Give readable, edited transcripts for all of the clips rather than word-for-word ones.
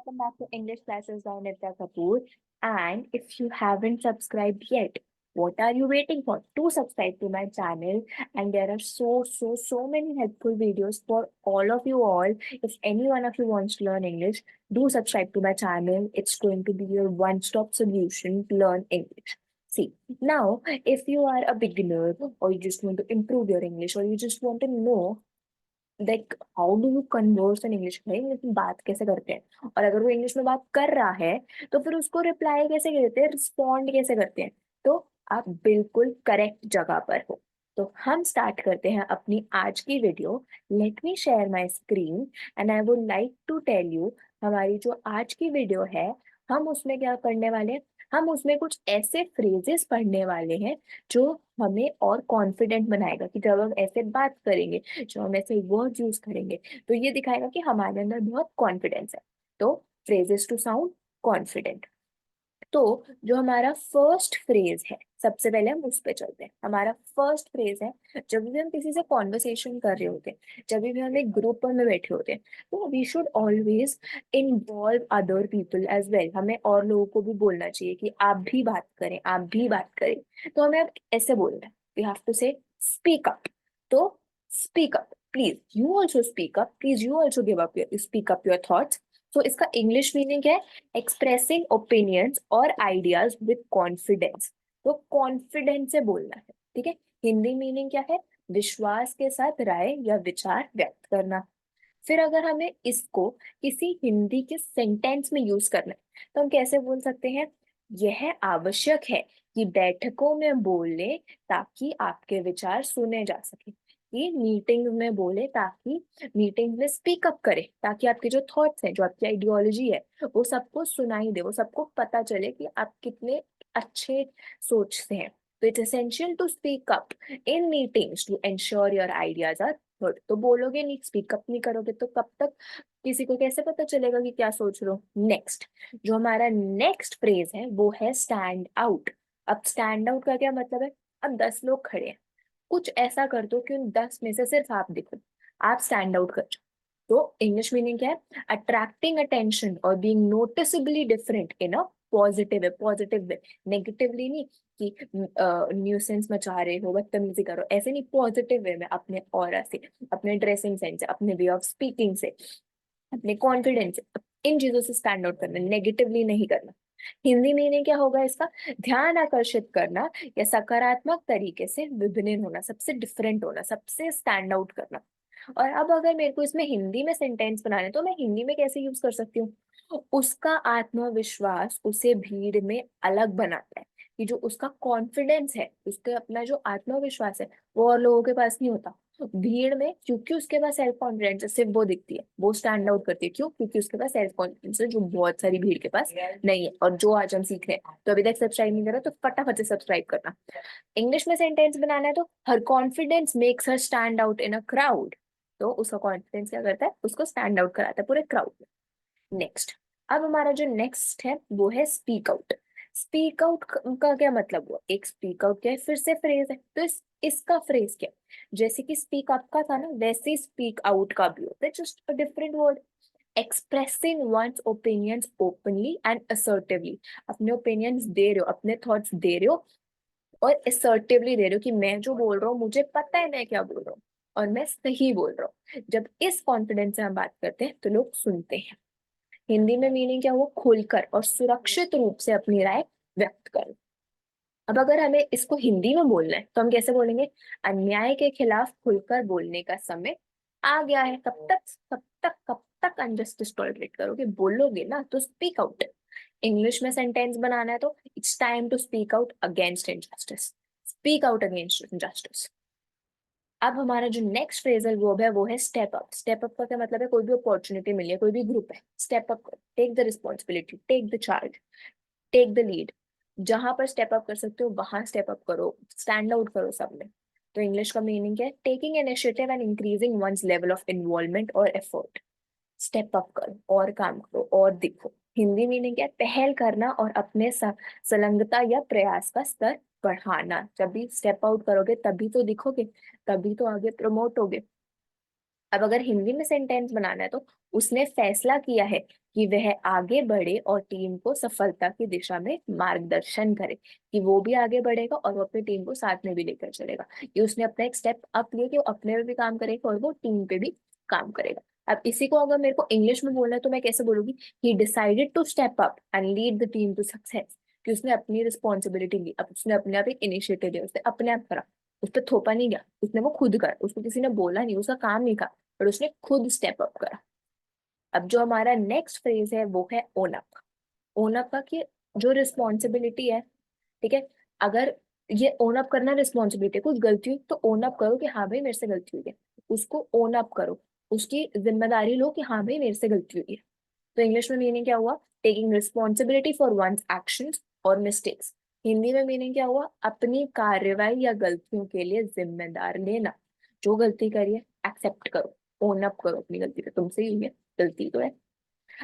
welcome back to English Classes by Nitya Kapoor. And if you haven't subscribed yet, what are you waiting for? Do subscribe to my channel, and there are so many helpful videos for all of you all. If any one of you wants to learn English, do subscribe to my channel. It's going to be your one-stop solution to learn English. See, now if you are a beginner or you just want to improve your English or you just want to know like how do you converse in English में लेकिन बात कैसे करते हैं और अगर वो English में बात कर रहा है तो फिर उसको रिप्लाई कैसे देते हैं रिस्पॉन्ड कैसे करते हैं तो आप बिल्कुल करेक्ट जगह पर हो। तो हम स्टार्ट करते हैं अपनी आज की video. Let me share my screen and I would like to tell you हमारी जो आज की वीडियो है हम उसमें क्या करने वाले हैं। हम उसमें कुछ ऐसे फ्रेजेस पढ़ने वाले हैं जो हमें और कॉन्फिडेंट बनाएगा कि जब हम ऐसे बात करेंगे जो हम ऐसे वर्ड यूज करेंगे तो ये दिखाएगा कि हमारे अंदर बहुत कॉन्फिडेंस है। तो फ्रेजेस टू साउंड कॉन्फिडेंट। तो जो हमारा फर्स्ट फ्रेज है सबसे पहले हम उस पे चलते हैं। हमारा फर्स्ट फ्रेज है जब भी हम किसी से कॉन्वर्सेशन कर रहे होते हैं, जब भी हम एक ग्रुप में बैठे होते हैं तो we should always involve other people as well. हमें और लोगों को भी बोलना चाहिए कि आप भी बात करें, आप भी बात करें। तो हमें अब ऐसे बोलना है, वी हैव टू से स्पीक अप। तो speak up, please you also speak up, please you also give up your speak up your thoughts. तो इसका इंग्लिश मीनिंग है एक्सप्रेसिंग ओपिनियंस और आइडियाज विद कॉन्फिडेंस। तो कॉन्फिडेंस से बोलना है, ठीक है। हिंदी मीनिंग क्या है? विश्वास के साथ राय या विचार व्यक्त करना। फिर अगर हमें इसको किसी हिंदी के सेंटेंस में यूज करना है तो हम कैसे बोल सकते हैं? यह आवश्यक है कि बैठकों में बोले ताकि आपके विचार सुने जा सके। ये मीटिंग में बोले ताकि मीटिंग में स्पीक अप करे ताकि आपके जो थॉट्स हैं, जो आपकी आइडियोलॉजी है वो सबको सुनाई दे, वो सबको पता चले कि आप कितने अच्छे सोच से हैं। तो it's essential to speak up in meetings to ensure your ideas are heard. तो बोलोगे नहीं, स्पीक अप नहीं करोगे तो कब तक किसी को कैसे पता चलेगा कि क्या सोच रहे हो। नेक्स्ट, जो हमारा नेक्स्ट फ्रेज है वो है स्टैंड आउट। अब स्टैंड आउट का क्या मतलब है? अब 10 लोग खड़े हैं, कुछ ऐसा कर दो कि उन 10 में से सिर्फ आप दिखो, आप स्टैंड आउट कर जाओ। तो इंग्लिश मीनिंग क्या है? अट्रैक्टिंग अटेंशन और being noticeably different in a positive way. Positive way, negatively नहीं कि न्यूसेंस मचा रहे हो, बदतमीजी करो, ऐसे नहीं। पॉजिटिव वे में अपने ऑरा से, अपने ड्रेसिंग सेंस से, अपने वे ऑफ स्पीकिंग से, अपने कॉन्फिडेंस से, इन चीजों से स्टैंड आउट करना, नेगेटिवली नहीं करना। हिंदी मीनिंग क्या होगा इसका? ध्यान आकर्षित करना या सकारात्मक तरीके से विभिन्न होना, सबसे डिफरेंट होना, सबसे स्टैंड आउट करना। और अब अगर मेरे को इसमें हिंदी में सेंटेंस बनाने तो मैं हिंदी में कैसे यूज कर सकती हूँ? उसका आत्मविश्वास उसे भीड़ में अलग बनाता है। कि जो उसका कॉन्फिडेंस है, उसका अपना जो आत्मविश्वास है वो और लोगों के पास नहीं होता। भीड़ में क्योंकि उसके पास सेल्फ कॉन्फिडेंस है, सिर्फ वो दिखती है, वो स्टैंड आउट करती है। क्यों? क्योंकि उसके पास सेल्फ कॉन्फिडेंस है जो बहुत सारी भीड़ के पास नहीं है। और जो आज हम सीख रहे हैं, तो अभी तक सब्सक्राइब नहीं करा तो फटाफट से सब्सक्राइब करना। इंग्लिश में सेंटेंस बनाना है तो her confidence makes her stand out in a crowd. तो उसका कॉन्फिडेंस क्या करता है? उसको स्टैंड आउट कराता है पूरे क्राउड में। नेक्स्ट, अब हमारा जो नेक्स्ट है वो है स्पीक आउट। स्पीक आउट का क्या मतलब हुआ? एक स्पीक आउट क्या है? फिर से फ्रेज है। तो इसका फ्रेज क्या? जैसे कि स्पीक अप का था ना, वैसे ही स्पीक आउट का भी होता है, just a different word. Expressing one's opinions openly and assertively. अपने ओपिनियंस दे रहे हो, अपने थॉट्स दे रहे हो और असर्टिवली दे रहे हो कि मैं जो बोल रहा हूँ मुझे पता है मैं क्या बोल रहा हूँ और मैं सही बोल रहा हूँ। जब इस कॉन्फिडेंस से हम बात करते हैं तो लोग सुनते हैं। हिंदी में मीनिंग क्या हुआ? खुलकर और सुरक्षित रूप से अपनी राय व्यक्त करो। अब अगर हमें इसको हिंदी में बोलना है तो हम कैसे बोलेंगे? अन्याय के खिलाफ खुलकर बोलने का समय आ गया है। कब तक अनजस्टिस टॉलरेट करोगे? बोलोगे ना तो स्पीक आउट। इंग्लिश में सेंटेंस बनाना है तो it's time to speak out against injustice. Speak out against injustice. अब हमारा जो नेक्स्ट फ्रेजल वर्ब है वो है स्टेप अप। स्टेप अप का क्या मतलब है? कोई भी अपॉर्चुनिटी मिली है, कोई भी ग्रुप है, स्टेप अप करो, take the responsibility, take the charge, take the lead. जहां पर स्टेप अप कर सकते हो वहां स्टेप अप करो, स्टैंड आउट करो सब में। तो इंग्लिश का मीनिंग है taking initiative and increasing one's level of involvement और एफर्ट। स्टेप अप करो और काम करो और दिखो। हिंदी मीनिंग क्या है? पहल करना और अपने संलग्नता या प्रयास का स्तर बढ़ाना। जब भी स्टेप आउट करोगे तभी तो दिखोगे, तभी तो आगे प्रमोट होगे। अब अगर हिंदी में सेंटेंस बनाना है तो उसने फैसला किया है कि वह आगे बढ़े और टीम को सफलता की दिशा में मार्गदर्शन करे, कि वो भी आगे बढ़ेगा और वो अपनी टीम को साथ में भी लेकर चलेगा, कि उसने अपना एक स्टेप अप लिया कि वो अपने पे भी काम करेगा और वो टीम पे भी काम करेगा। अब इसी को अगर मेरे को इंग्लिश में बोलना है तो मैं कैसे बोलूंगी, he decided to step up and lead the team to success, कि उसने अपनी रिस्पॉन्सिबिलिटी ली, अब उसने अपने आप एक इनिशिएटिव लिया, उसने अपने आप करा, उस पर थोपा नहीं गया, उसने वो खुद करा, उसको किसी ने बोला नहीं, उसका काम नहीं था, पर उसने खुद स्टेप अप करा। अब जो हमारा नेक्स्ट फ्रेज है वो है ओन अप। ओन अप का कि जो रिस्पॉन्सिबिलिटी है, ठीक है, अगर ये ओन अप करना रिस्पॉन्सिबिलिटी, कुछ गलती हुई तो ओन अप करो कि हाँ भाई मेरे से गलती हुई है, उसको ओन अप करो, उसकी जिम्मेदारी लो कि हाँ भाई मेरे से गलती हुई है। तो इंग्लिश में मीनिंग क्या हुआ, taking responsibility for one's actions और मिस्टेक्स। हिंदी में मीनिंग क्या हुआ, अपनी कार्रवाई या गलतियों के लिए जिम्मेदार लेना, जो गलती करी है एक्सेप्ट करो, ओन अप करो अपनी गलती पे, तुमसे ही हुई है, गलती तो है।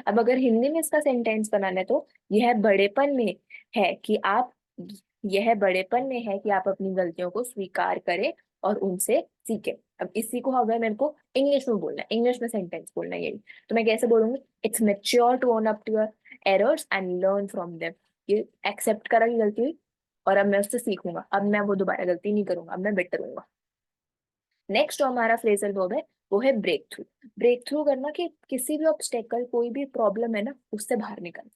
अब अगर हिंदी में इसका सेंटेंस बनाना है तो यह बड़ेपन में है कि आप यह बड़ेपन में है कि आप अपनी गलतियों को स्वीकार करें और उनसे सीखें। अब इसी को अगर मेरे को इंग्लिश में बोलना है, इंग्लिश में सेंटेंस बोलना है यही, तो मैं कैसे बोलूंगी, it's mature to own up to your errors and learn from them. ये एक्सेप्ट करा कि गलती हुई और अब मैं उससे सीखूंगा, अब मैं वो दोबारा गलती नहीं करूंगा, अब मैं बेटर हूंगा। नेक्स्ट जो हमारा फ्रेजल वर्ब है वो है ब्रेक थ्रू। ब्रेक थ्रू करना कि किसी भी ऑब्स्टेकल, कोई भी प्रॉब्लम है ना, उससे बाहर निकलना,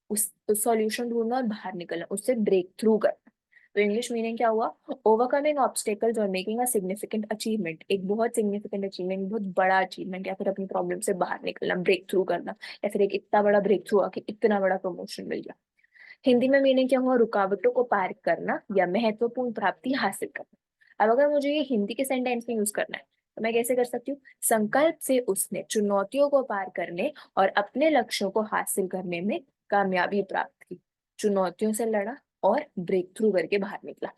उस सॉल्यूशन ढूंढना और बाहर निकलना, उससे ब्रेक थ्रू करना। तो इंग्लिश मीनिंग क्या हुआ, ओवरकमिंग ऑब्स्टेकल्स और मेकिंग अ सिग्निफिकेंट अचीवमेंट, एक बहुत सिग्निफिकेंट अचीवमेंट, बहुत बड़ा अचीवमेंट, या फिर अपनी प्रॉब्लम से बाहर निकलना, ब्रेक थ्रू करना, या फिर एक इतना बड़ा ब्रेक थ्रू आके इतना बड़ा प्रमोशन मिल गया। हिंदी में मीनिंग क्या हुआ, रुकावटों को पार करना या महत्वपूर्ण प्राप्ति हासिल करना। अब अगर मुझे ये हिंदी के सेंटेंस में यूज करना है तो मैं कैसे कर सकती हूँ, संकल्प से उसने चुनौतियों को पार करने और अपने लक्ष्यों को हासिल करने में कामयाबी प्राप्त की, चुनौतियों से लड़ा और ब्रेक थ्रू करके बाहर निकला।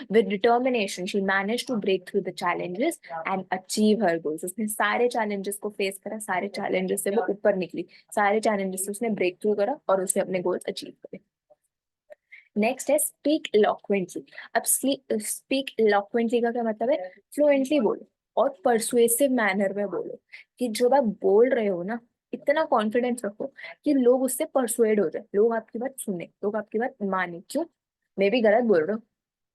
With determination, she managed to break through the challenges and achieve her goals. उसने सारे challenges को फेस करा, सारे challenges से वो ऊपर निकली, सारे challenges से उसने ब्रेक थ्रू करा और उसने अपने गोल्स अचीव करे। नेक्स्ट है स्पीक इलोक्वेंटली। अब स्पीक इलोक्वेंटली का क्या मतलब है, फ्लुएंटली बोलो और परसुएसिव मैनर में बोलो, कि जो आप बोल रहे हो ना, इतना कॉन्फिडेंस रखो कि लोग उससे परसुएड हो जाए, लोग आपकी बात सुने, लोग आपकी बात माने। क्यों, मैं भी गलत बोल रहा हूँ,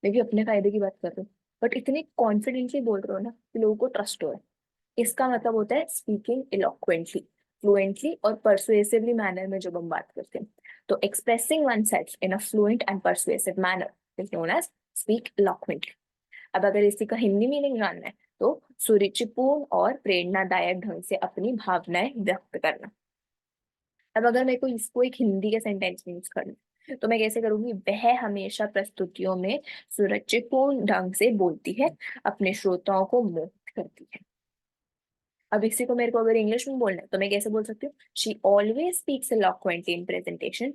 मैं भी अपने फायदे की बात कर रहा हूँ, बट इतनी कॉन्फिडेंटली बोल रहे हो ना कि लोगों को ट्रस्ट हो रहा है। इसका मतलब होता है स्पीकिंग इलोक्वेंटली, फ्लुएंटली और परसुएसिवली मैनर में जब हम बात करते हैं। तो expressing oneself in a fluent and persuasive manner is known as speak eloquently. अब अगर इसी का हिंदी मीनिंग जानना है तो सुरुचिपूर्ण और प्रेरणादायक ढंग से अपनी भावनाएं व्यक्त करना। अब अगर मेरे को इसको एक हिंदी के सेंटेंस में यूज करना है तो मैं कैसे करूंगी, वह हमेशा प्रस्तुतियों में सुरुचिपूर्ण ढंग से बोलती है, अपने श्रोताओं को मोहित करती है। अब इसी को मेरे को अगर इंग्लिश में बोलना है तो मैं कैसे बोल सकती हूँ, she always speaks eloquently in presentation,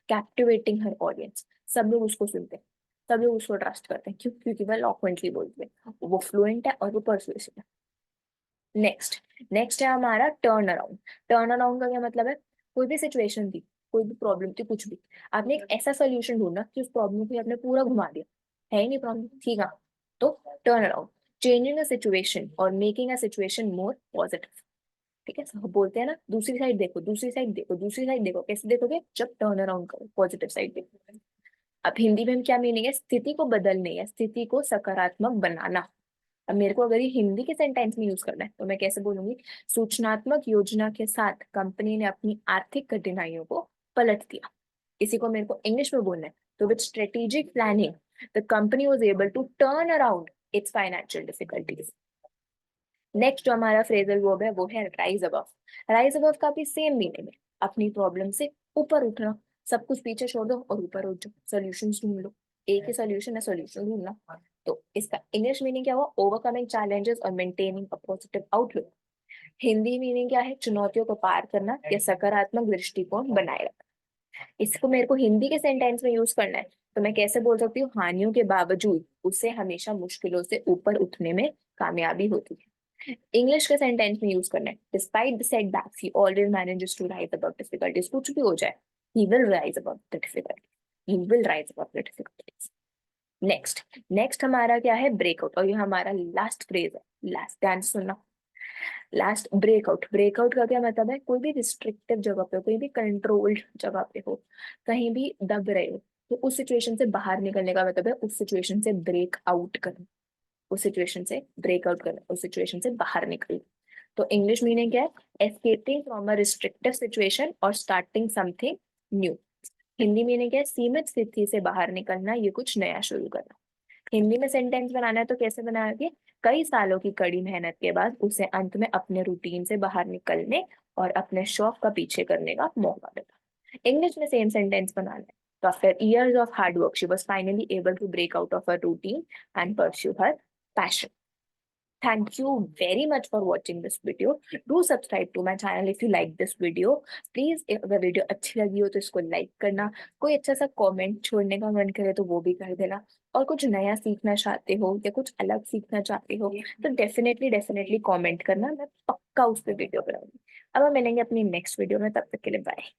captivating her audience. सब लोग उसको सुनते हैं, सब लोग उसको ट्रस्ट करते हैं, क्यों, क्योंकि वह eloquently बोलती है, वो फ्लुएंट है और वो परसुएसिव है। नेक्स्ट नेक्स्ट है हमारा टर्न अराउंड। टर्न अराउंड का क्या मतलब है, कोई भी सिचुएशन थी, कोई भी प्रॉब्लम थी, कुछ भी, आपने एक ऐसा सोल्यूशन ढूंढना कि उस प्रॉब्लम को आपने पूरा घुमा दिया, है ही नहीं प्रॉब्लम, ठीक है, तो turn around, changing a situation और making a situation more positive. ठीक है, सब बोलते हैं ना, दूसरी साइड देखो, दूसरी साइड देखो, दूसरी साइड देखो, कैसे देखोगे, जब टर्न अराउंड करो, पॉजिटिव साइड देखो। अब हिंदी में क्या मीनिंग है, स्थिति को बदलने या स्थिति को सकारात्मक बनाना। अब मेरे को अगर ये हिंदी के सेंटेंस में यूज करना है तो मैं कैसे बोलूंगी, सूचनात्मक योजना के साथ कंपनी ने अपनी आर्थिक कठिनाइयों को पलट दिया। इसी को मेरे को इंग्लिश में बोलना है तो with strategic planning the company was able to turn around its financial difficulties. Next जो हमारा फ्रेजल वर्ब है वो है राइज अबव। राइज अबव का भी सेम मीनिंग है, अपनी प्रॉब्लम से ऊपर उठना, सब कुछ पीछे छोड़ दो और ऊपर उठ जाओ, सॉल्यूशंस ढूंढ लो, एक ही सॉल्यूशन है, सॉल्यूशन ढूंढना। तो इसका इंग्लिश मीनिंग क्या हुआ, ओवरकमिंग चैलेंजेस और maintaining a positive outlook. Hindi meaning क्या है, चुनौतियों को पार करना या सकारात्मक दृष्टिकोण बनाए रखना। इसको मेरे को हिंदी के सेंटेंस में यूज करना है तो मैं कैसे बोल सकती हूँ, हानियों के बावजूद उसे हमेशा मुश्किलों से ऊपर उठने में कामयाबी होती है। इंग्लिश के सेंटेंस में यूज करना है, despite the setbacks he always manages to rise above difficulties. कुछ भी हो जाए, he will rise above the difficulties, he will rise above the difficulties. Next next हमारा क्या है, ब्रेकआउट, और ये हमारा लास्ट फ्रेज है, लास्ट ध्यान से सुनना। लास्ट ब्रेकआउट, ब्रेकआउट का क्या मतलब है, कोई भी रिस्ट्रिक्टिव जगह पे हो, कोई भी कंट्रोल्ड जगह पे हो, कहीं भी दब रहे हो, तो उस सिचुएशन से बाहर निकलने का मतलब है उस सिचुएशन से ब्रेक आउट करना, उस सिचुएशन से ब्रेकआउट करना, उस सिचुएशन से बाहर निकलना। तो इंग्लिश मीनिंग क्या है, escaping from a restrictive situation और starting something new. Hindi meaning क्या है, सीमित स्थिति से बाहर निकलना, ये कुछ नया शुरू करना। हिंदी में सेंटेंस बनाना है तो कैसे बनाओगे, कई सालों की कड़ी मेहनत के बाद उसे अंत में अपने रूटीन से बाहर निकलने और अपने शौक का पीछे करने का मौका मिला। इंग्लिश में सेम सेंटेंस बनाना है, तो after years of hard work she was finally able to break out of her routine and pursue her passion. Thank you very much for watching this video. Do subscribe to my channel if you like this video. Please, अगर video अच्छी लगी हो तो इसको like करना, कोई अच्छा सा कमेंट छोड़ने का मन करे तो वो भी कर देना, और कुछ नया सीखना चाहते हो या कुछ अलग सीखना चाहते हो तो डेफिनेटली डेफिनेटली कमेंट करना, मैं पक्का उस पर वीडियो बनाऊंगी। अब हम मिलेंगे अपनी नेक्स्ट वीडियो में, तब तक के लिए बाय।